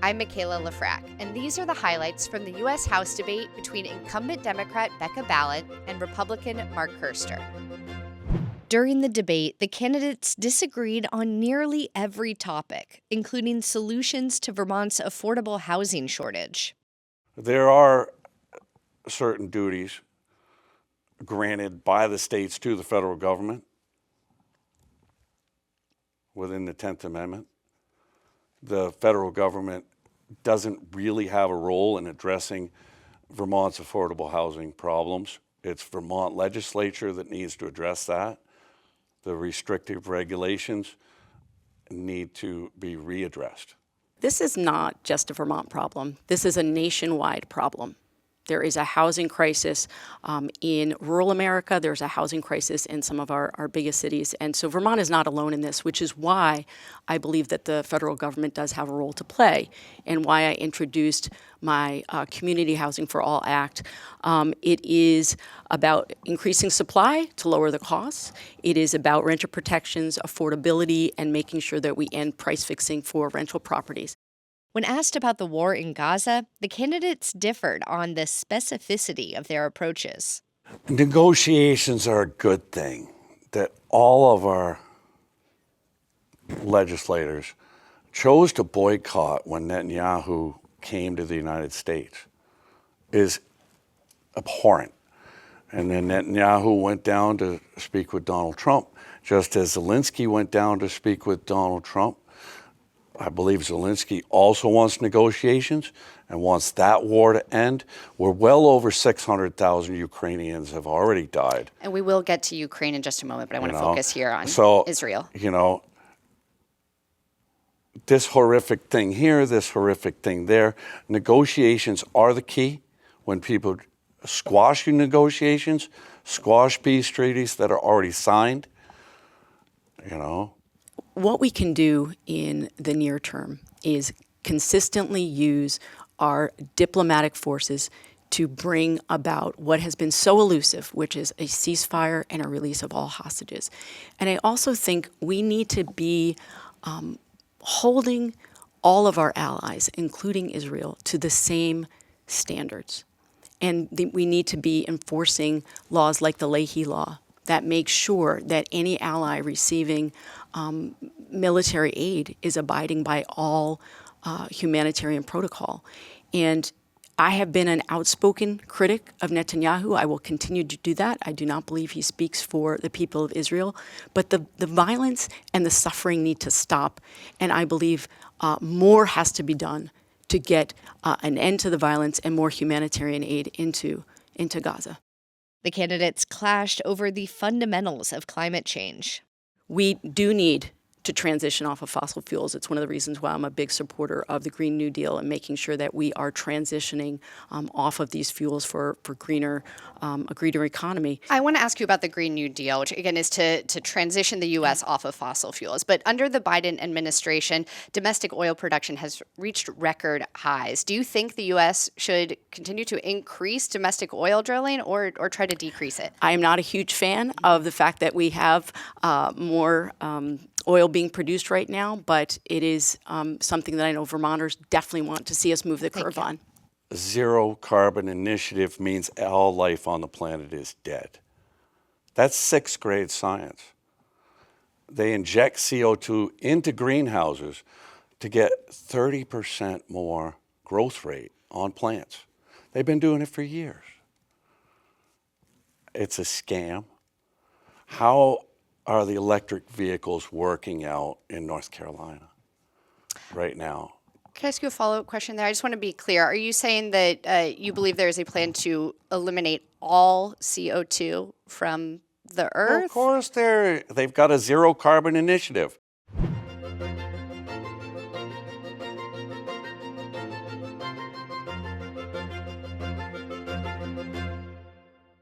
I'm Michaela Lafrac, and these are the highlights from the U.S. House debate between incumbent Democrat Becca Balint and Republican Mark Coester. During the debate, the candidates disagreed on nearly every topic, including solutions to Vermont's affordable housing shortage. There are certain duties granted by the states to the federal government within the 10th Amendment. The federal government doesn't really have a role in addressing Vermont's affordable housing problems. It's Vermont legislature that needs to address that. The restrictive regulations need to be readdressed. This is not just a Vermont problem. This is a nationwide problem. There is a housing crisis in rural America. There's a housing crisis in some of our biggest cities. And so Vermont is not alone in this, which is why I believe that the federal government does have a role to play and why I introduced my Community Housing for All Act. It is about increasing supply to lower the costs. It is about renter protections, affordability, and making sure that we end price fixing for rental properties. When asked about the war in Gaza, the candidates differed on the specificity of their approaches. Negotiations are a good thing. That all of our legislators chose to boycott when Netanyahu came to the United States is abhorrent. And then Netanyahu went down to speak with Donald Trump, just as Zelensky went down to speak with Donald Trump. I believe Zelensky also wants negotiations and wants that war to end. We're well over 600,000 Ukrainians have already died. And we will get to Ukraine in just a moment, but I want to focus here on Israel. This horrific thing here, this horrific thing there. Negotiations are the key. When people squash negotiations, squash peace treaties that are already signed, What we can do in the near term is consistently use our diplomatic forces to bring about what has been so elusive, which is a ceasefire and a release of all hostages. And I also think we need to be holding all of our allies, including Israel, to the same standards. And we need to be enforcing laws like the Leahy Law that makes sure that any ally receiving military aid is abiding by all humanitarian protocol. And I have been an outspoken critic of Netanyahu. I will continue to do that. I do not believe he speaks for the people of Israel. But the violence and the suffering need to stop. And I believe more has to be done to get an end to the violence and more humanitarian aid into Gaza. The candidates clashed over the fundamentals of climate change. We do need to transition off of fossil fuels. It's one of the reasons why I'm a big supporter of the Green New Deal and making sure that we are transitioning off of these fuels for a greener economy. I want to ask you about the Green New Deal, which again is to transition the U.S. off of fossil fuels. But under the Biden administration, domestic oil production has reached record highs. Do you think the U.S. should continue to increase domestic oil drilling or try to decrease it? I am not a huge fan of the fact that we have more oil being produced right now, but it is something that I know Vermonters definitely want to see us move the curve on. Zero carbon initiative means all life on the planet is dead. That's sixth grade science. They inject CO2 into greenhouses to get 30% more growth rate on plants. They've been doing it for years. It's a scam. How are the electric vehicles working out in North Carolina right now? Can I ask you a follow-up question there? I just want to be clear. Are you saying that you believe there is a plan to eliminate all CO2 from the earth? Well, of course, they've got a zero carbon initiative.